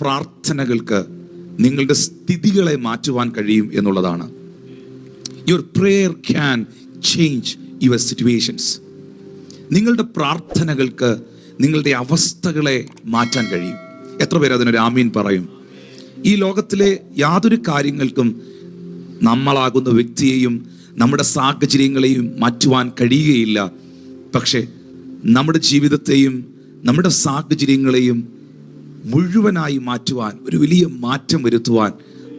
പ്രാർത്ഥനകൾക്ക് നിങ്ങളുടെ സ്ഥിതികളെ മാറ്റുവാൻ കഴിയും എന്നുള്ളതാണ്. Your prayer can change your situations. നിങ്ങളുടെ പ്രാർത്ഥനകൾക്ക് നിങ്ങളുടെ അവസ്ഥകളെ മാറ്റാൻ കഴിയും. എത്ര പേര് അതിനൊരു ആമീൻ പറയും? ഈ ലോകത്തിലെ യാതൊരു കാര്യങ്ങൾക്കും നമ്മളാകുന്ന വ്യക്തിയെയും നമ്മുടെ സാഹചര്യങ്ങളെയും മാറ്റുവാൻ കഴിയുകയില്ല. പക്ഷേ നമ്മുടെ ജീവിതത്തെയും നമ്മുടെ സാഹചര്യങ്ങളെയും മുഴുവനായി മാറ്റുവാൻ, ഒരു വലിയ മാറ്റം വരുത്തുവാൻ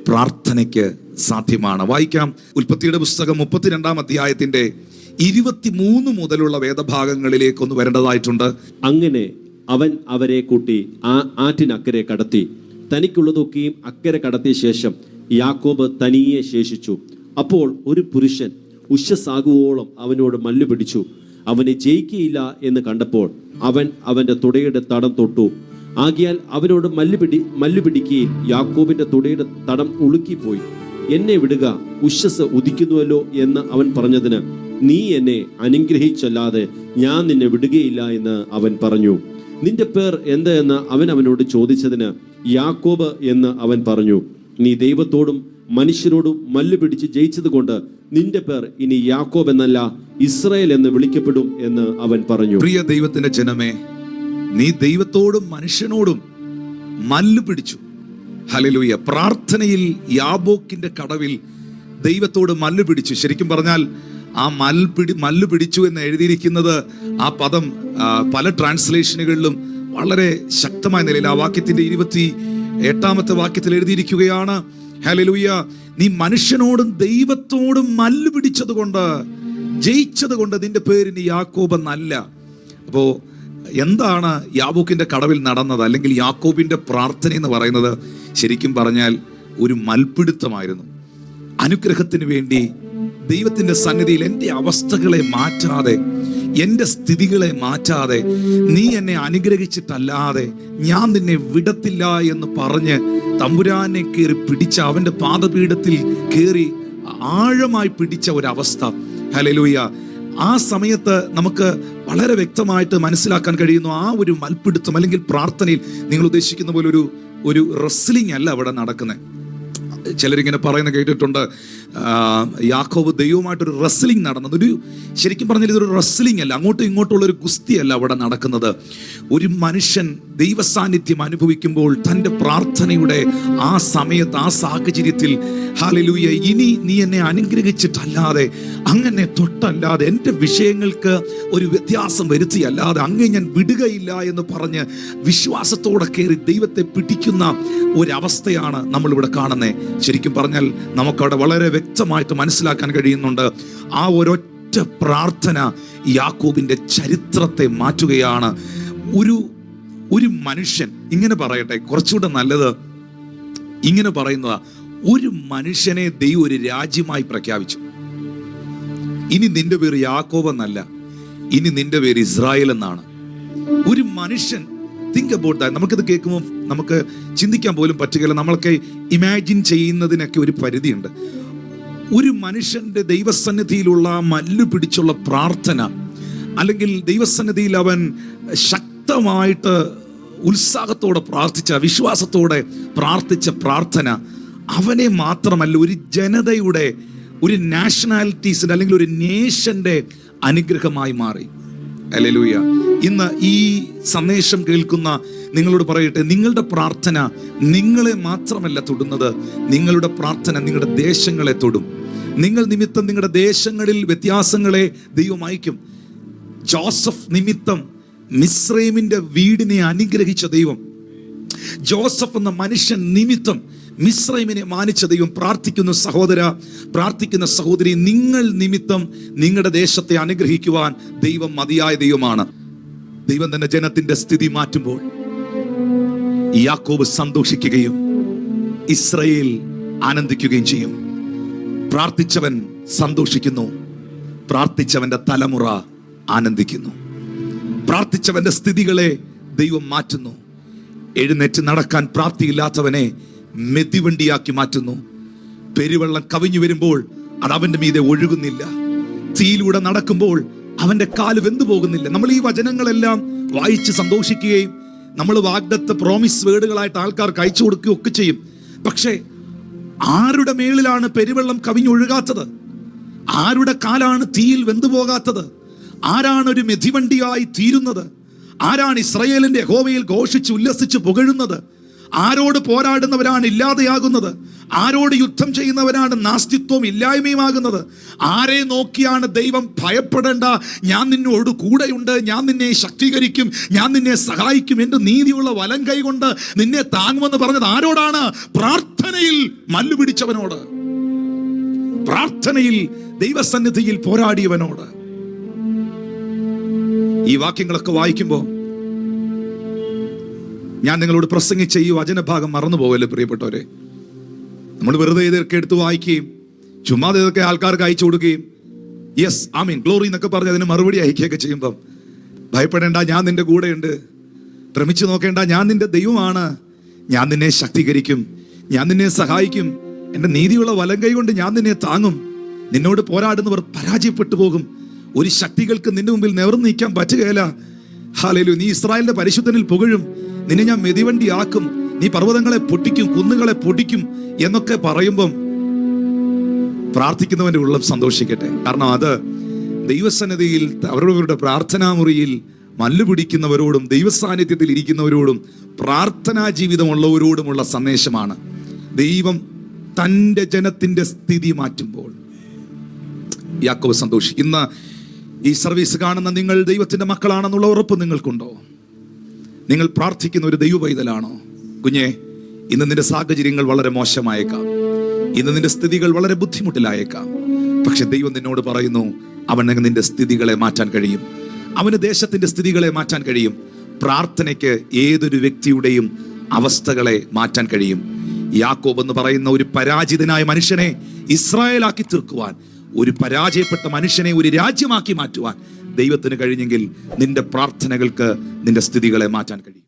പ്രാർത്ഥനയ്ക്ക് സാധ്യമാണ്. വായിക്കാം. ഉൽപ്പത്തിയുടെ പുസ്തകം 32-ാം അധ്യായത്തിന്റെ 23 മുതലുള്ള വേദഭാഗങ്ങളിലേക്കൊന്ന് വരേണ്ടതായിട്ടുണ്ട്. അങ്ങനെ അവൻ അവരെ കൂട്ടി ആറ്റിനക്കരെ കടത്തി. തനിക്കുള്ളതൊക്കെയും അക്കരെ കടത്തിയ ശേഷം യാക്കോബ് തനിയെ ശേഷിച്ചു. അപ്പോൾ ഒരു പുരുഷൻ ഉഷസ്സാകുവോളം അവനോട് മല്ലുപിടിച്ചു. അവനെ ജയിക്കുകയില്ല എന്ന് കണ്ടപ്പോൾ അവൻ അവന്റെ തുടയുടെ തടം തൊട്ടു. ആകിയാൽ അവനോട് മല്ലുപിടിക്കുകയും യാക്കോബിന്റെ തുടയുടെ തടം ഉളുക്കിപ്പോയി. എന്നെ വിടുക, ഉഷസ് ഉദിക്കുന്നുവല്ലോ എന്ന് അവൻ പറഞ്ഞതിന്, നീ എന്നെ അനുഗ്രഹിച്ചല്ലാതെ ഞാൻ നിന്നെ വിടുകയില്ല എന്ന് അവൻ പറഞ്ഞു. നിന്റെ പേർ എന്ത് എന്ന് അവൻ അവനോട് ചോദിച്ചതിന്, യാക്കോബ് എന്ന് അവൻ പറഞ്ഞു. നീ ദൈവത്തോടും മനുഷ്യരോടും മല്ലുപിടിച്ച് ജയിച്ചത് കൊണ്ട് നിന്റെ പേർ ഇനി യാക്കോബ് എന്നല്ല ഇസ്രായേൽ എന്ന് വിളിക്കപ്പെടും എന്ന് അവൻ പറഞ്ഞു. പ്രിയ ദൈവത്തിന്റെ ജനമേ, നീ ദൈവത്തോടും മനുഷ്യനോടും മല്ലു പിടിച്ചു. ഹല്ലേലൂയ. പ്രാർത്ഥനയിൽ യാബോക്കിന്റെ കടവിൽ ദൈവത്തോട് മല്ലു പിടിച്ചു. ശരിക്കും പറഞ്ഞാൽ ആ മല്ലു പിടിച്ചു എന്ന് എഴുതിയിരിക്കുന്നത്, ആ പദം പല ട്രാൻസ്ലേഷനുകളിലും വളരെ ശക്തമായ നിലയിൽ ആ വാക്യത്തിന്റെ 28-ാമത്തെ വാക്യത്തിൽ എഴുതിയിരിക്കുകയാണ്. ഹല്ലേലൂയ. നീ മനുഷ്യനോടും ദൈവത്തോടും മല്ലു പിടിച്ചത് കൊണ്ട്, ജയിച്ചത് കൊണ്ട് നിന്റെ പേരിന് യാക്കോബ് എന്നല്ല. അപ്പോ എന്താണ് യാബോക്കിന്റെ കടവിൽ നടന്നത്, അല്ലെങ്കിൽ യാക്കോബിന്റെ പ്രാർത്ഥന എന്ന് പറയുന്നത്? ശരിക്കും പറഞ്ഞാൽ ഒരു മൽപിടുത്തമായിരുന്നു. അനുഗ്രഹത്തിന് വേണ്ടി ദൈവത്തിന്റെ സന്നിധിയിൽ എൻ്റെ അവസ്ഥകളെ മാറ്റാതെ, എൻ്റെ സ്ഥിതികളെ മാറ്റാതെ, നീ എന്നെ അനുഗ്രഹിച്ചിട്ടല്ലാതെ ഞാൻ നിന്നെ വിടത്തില്ല എന്ന് പറഞ്ഞ് തമ്പുരാനെ കയറി പിടിച്ച, അവന്റെ പാദപീഠത്തിൽ കയറി ആഴമായി പിടിച്ച ഒരവസ്ഥ. ഹല്ലേലൂയ. ആ സമയത്ത് നമുക്ക് വളരെ വ്യക്തമായിട്ട് മനസ്സിലാക്കാൻ കഴിയുന്നു, ആ ഒരു മൽപിടുത്തം അല്ലെങ്കിൽ പ്രാർത്ഥനയിൽ നിങ്ങൾ ഉദ്ദേശിക്കുന്ന പോലെ ഒരു റെസ്ലിംഗ് അല്ല അവിടെ നടക്കുന്നത്. ചിലരിങ്ങനെ പറയുന്ന കേട്ടിട്ടുണ്ട്, യാക്കോബ് ദൈവമായിട്ടൊരു റെസ്ലിംഗ് നടന്നത്. ശരിക്കും പറഞ്ഞാൽ ഇതൊരു റെസ്ലിംഗ് അല്ല, അങ്ങോട്ടും ഇങ്ങോട്ടുള്ള ഒരു ഗുസ്തിയല്ല അവിടെ നടക്കുന്നത്. ഒരു മനുഷ്യൻ ദൈവസാന്നിധ്യം അനുഭവിക്കുമ്പോൾ തൻ്റെ പ്രാർത്ഥനയുടെ ആ സമയത്ത്, ആ സാഹചര്യത്തിൽ, ഹല്ലേലൂയ, ഇനി നീ എന്നെ അനുഗ്രഹിച്ചിട്ടല്ലാതെ, അങ്ങനെ തൊട്ടല്ലാതെ, എൻ്റെ വിഷയങ്ങൾക്ക് ഒരു വ്യത്യാസം വരുത്തിയല്ലാതെ അങ്ങേ ഞാൻ വിടുകയില്ല എന്ന് പറഞ്ഞ് വിശ്വാസത്തോടെ കയറി ദൈവത്തെ പിടിക്കുന്ന ഒരവസ്ഥയാണ് നമ്മളിവിടെ കാണുന്നത്. ശരിക്കും പറഞ്ഞാൽ നമുക്കവിടെ വളരെ വ്യക്തമായിട്ട് മനസ്സിലാക്കാൻ കഴിയുന്നുണ്ട്, ആ ഒരൊറ്റ പ്രാർത്ഥന യാക്കോബിന്റെ ചരിത്രത്തെ മാറ്റുകയാണ്. ഒരു മനുഷ്യൻ, ഇങ്ങനെ പറയട്ടെ, കുറച്ചുകൂടെ നല്ലത് ഇങ്ങനെ പറയുന്നതാ, ഒരു മനുഷ്യനെ ദൈവം ഒരു രാജ്യമായി പ്രഖ്യാപിച്ചു. ഇനി നിന്റെ പേര് യാക്കോബ് എന്നല്ല, ഇനി നിന്റെ പേര് ഇസ്രായേൽ എന്നാണ്. ഒരു മനുഷ്യൻ, തിങ്ക് അബൌട്ട് ദാറ്റ്. നമുക്കിത് കേൾക്കുമ്പോൾ നമുക്ക് ചിന്തിക്കാൻ പോലും പറ്റുകയില്ല. നമ്മളൊക്കെ ഇമാജിൻ ചെയ്യുന്നതിനൊക്കെ ഒരു പരിധിയുണ്ട്. ഒരു മനുഷ്യന്റെ ദൈവസന്നിധിയിലുള്ള മല്ലു പിടിച്ചുള്ള പ്രാർത്ഥന, അല്ലെങ്കിൽ ദൈവസന്നിധിയിൽ അവൻ ശക്തമായിട്ട് ഉത്സാഹത്തോടെ പ്രാർത്ഥിച്ച, വിശ്വാസത്തോടെ പ്രാർത്ഥിച്ച പ്രാർത്ഥന അവനെ മാത്രമല്ല, ഒരു ജനതയുടെ, ഒരു നാഷണാലിറ്റീസിന്റെ അല്ലെങ്കിൽ ഒരു നേഷന്റെ അനുഗ്രഹമായി മാറി. ഹല്ലേലൂയ. ഇന്ന് ഈ സന്ദേശം കേൾക്കുന്ന നിങ്ങളോട് പറയട്ടെ, നിങ്ങളുടെ പ്രാർത്ഥന നിങ്ങളെ മാത്രമല്ല തൊടുന്നത്, നിങ്ങളുടെ പ്രാർത്ഥന നിങ്ങളുടെ ദേശങ്ങളെ തൊടും. നിങ്ങൾ നിമിത്തം നിങ്ങളുടെ ദേശങ്ങളിൽ വ്യത്യാസങ്ങളെ ദൈവം അയക്കും. ജോസഫ് നിമിത്തം മിസ്രൈമിന്റെ വീടിനെ അനുഗ്രഹിച്ച ദൈവം, ജോസഫ് എന്ന മനുഷ്യൻ നിമിത്തം മിസ്രൈമിനെ മാനിച്ച ദൈവം. പ്രാർത്ഥിക്കുന്ന സഹോദര, പ്രാർത്ഥിക്കുന്ന സഹോദരി, നിങ്ങൾ നിമിത്തം നിങ്ങളുടെ ദേശത്തെ അനുഗ്രഹിക്കുവാൻ ദൈവം മതിയായ ദൈവമാണ്. ദൈവം തന്റെ ജനത്തിന്റെ സ്ഥിതി മാറ്റുമ്പോൾ യാക്കോബ് സന്തോഷിക്കുകയും ഇസ്രായേൽ ആനന്ദിക്കുകയും ചെയ്യും. പ്രാർത്ഥിച്ചവൻ സന്തോഷിക്കുന്നു, പ്രാർത്ഥിച്ചവന്റെ തലമുറ ആനന്ദിക്കുന്നു. പ്രാർത്ഥിച്ചവന്റെ സ്ഥിതികളെ ദൈവം മാറ്റുന്നു. എഴുന്നേറ്റ് നടക്കാൻ പ്രാപ്തിയില്ലാത്തവനെ മെതിവണ്ടിയാക്കി മാറ്റുന്നു. പെരുവെള്ളം കവിഞ്ഞു വരുമ്പോൾ അത് അവന്റെ മീതെ ഒഴുകുന്നില്ല. തീയിലൂടെ നടക്കുമ്പോൾ അവന്റെ കാല് വെന്തു പോകുന്നില്ല. നമ്മൾ ഈ വചനങ്ങളെല്ലാം വായിച്ച് സന്തോഷിക്കുകയും നമ്മൾ വാഗ്ദത്ത പ്രോമിസ് വേർഡുകളായിട്ട് ആൾക്കാർക്ക് അയച്ചു കൊടുക്കുകയൊക്കെ ചെയ്യും. പക്ഷേ ആരുടെ മേളിലാണ് പെരുവെള്ളം കവിഞ്ഞൊഴുകാത്തത്? ആരുടെ കാലാണ് തീയിൽ വെന്തുപോകാത്തത്? ആരാണ് ഒരു മെതിവണ്ടിയായി തീരുന്നത്? ആരാണ് ഇസ്രായേലിന്റെ യഹോവയിൽ ഘോഷിച്ച് ഉല്ലസിച്ച് പുകഴുന്നത്? ആരോട് പോരാടുന്നവരാണ് ഇല്ലാതെയാകുന്നത്? ആരോട് യുദ്ധം ചെയ്യുന്നവരാണ് നാസ്തിത്വം ഇല്ലായ്മയുമാകുന്നത്? ആരെ നോക്കിയാണ് ദൈവം ഭയപ്പെടേണ്ട, ഞാൻ നിന്നോട് കൂടെയുണ്ട്, ഞാൻ നിന്നെ ശക്തീകരിക്കും, ഞാൻ നിന്നെ സഹായിക്കും, എൻ്റെ നീതിയുള്ള വലം കൈ കൊണ്ട് നിന്നെ താങ്ങുമെന്ന് പറഞ്ഞത് ആരോടാണ്? പ്രാർത്ഥനയിൽ മല്ലു പിടിച്ചവനോട്, പ്രാർത്ഥനയിൽ ദൈവസന്നിധിയിൽ പോരാടിയവനോട്. ഈ വാക്യങ്ങളൊക്കെ വായിക്കുമ്പോൾ ഞാൻ നിങ്ങളോട് പ്രസംഗിച്ച ഈ വചനഭാഗം മറന്നു പോകല്ലേ പ്രിയപ്പെട്ടവരെ. നമ്മൾ വെറുതെ ഇതൊക്കെ എടുത്ത് വായിക്കുകയും ചുമ്മാതെ ഇതൊക്കെ ആൾക്കാർക്ക് അയച്ചു കൊടുക്കുകയും യെസ് ആമീൻ ഗ്ലോറി എന്നൊക്കെ പറഞ്ഞ് അതിന് മറുപടി അയക്കുകയൊക്കെ ചെയ്യുമ്പം ഭയപ്പെടേണ്ട, ഞാൻ നിന്റെ കൂടെയുണ്ട്, ഭ്രമിച്ചു നോക്കേണ്ട, ഞാൻ നിന്റെ ദൈവമാണ്, ഞാൻ നിന്നെ ശക്തീകരിക്കും, ഞാൻ നിന്നെ സഹായിക്കും, എൻ്റെ നീതിയുള്ള വലം കൈ കൊണ്ട് ഞാൻ നിന്നെ താങ്ങും, നിന്നോട് പോരാടുന്നവർ പരാജയപ്പെട്ടു പോകും, ഒരു ശക്തികൾക്ക് നിന്റെ മുമ്പിൽ നിവർന്നു നിൽക്കാൻ പറ്റുകയില്ല. ഹല്ലേലൂയ. നീ ഇസ്രായേലിന്റെ പരിശുദ്ധനിൽ പുകഴും, നിന്നെ ഞാൻ മെതിവണ്ടിയാക്കും, നീ പർവ്വതങ്ങളെ പൊട്ടിക്കും, കുന്നുകളെ പൊടിക്കും എന്നൊക്കെ പറയുമ്പം പ്രാർത്ഥിക്കുന്നവന്റെ ഉള്ളം സന്തോഷിക്കട്ടെ. കാരണം അത് ദൈവസന്നിധിയിൽ അവരവരുടെ പ്രാർത്ഥനാ മുറിയിൽ മല്ലു പിടിക്കുന്നവരോടും ദൈവസാന്നിധ്യത്തിൽ ഇരിക്കുന്നവരോടും പ്രാർത്ഥനാ ജീവിതമുള്ളവരോടുമുള്ള സന്ദേശമാണ്. ദൈവം തൻ്റെ ജനത്തിന്റെ സ്ഥിതി മാറ്റുമ്പോൾ യാക്കോബ് സന്തോഷിക്കും. ഇന്ന് ഈ സർവീസ് കാണുന്ന നിങ്ങൾ ദൈവത്തിന്റെ മക്കളാണെന്നുള്ള ഉറപ്പ് നിങ്ങൾക്കുണ്ടോ? നിങ്ങൾ പ്രാർത്ഥിക്കുന്ന ഒരു ദൈവ പൈതലാണോ? കുഞ്ഞെ, ഇന്ന് നിന്റെ സാഹചര്യങ്ങൾ വളരെ മോശമായേക്കാം, ഇന്ന് നിന്റെ സ്ഥിതികൾ വളരെ ബുദ്ധിമുട്ടിലായേക്കാം. പക്ഷെ ദൈവം നിന്നോട് പറയുന്നു, അവന് നിന്റെ സ്ഥിതികളെ മാറ്റാൻ കഴിയും, അവന് ദേശത്തിന്റെ സ്ഥിതികളെ മാറ്റാൻ കഴിയും. പ്രാർത്ഥനയ്ക്ക് ഏതൊരു വ്യക്തിയുടെയും അവസ്ഥകളെ മാറ്റാൻ കഴിയും. യാക്കോബ് എന്ന് പറയുന്ന ഒരു പരാജിതനായ മനുഷ്യനെ ഇസ്രായേലാക്കി തീർക്കുവാൻ, ഒരു പരാജയപ്പെട്ട മനുഷ്യനെ ഒരു രാജ്യമാക്കി മാറ്റുവാൻ ദൈവത്തിന് കഴിഞ്ഞെങ്കിൽ നിന്റെ പ്രാർത്ഥനകൾക്ക് നിന്റെ സ്ഥിതികളെ മാറ്റാൻ കഴിയും.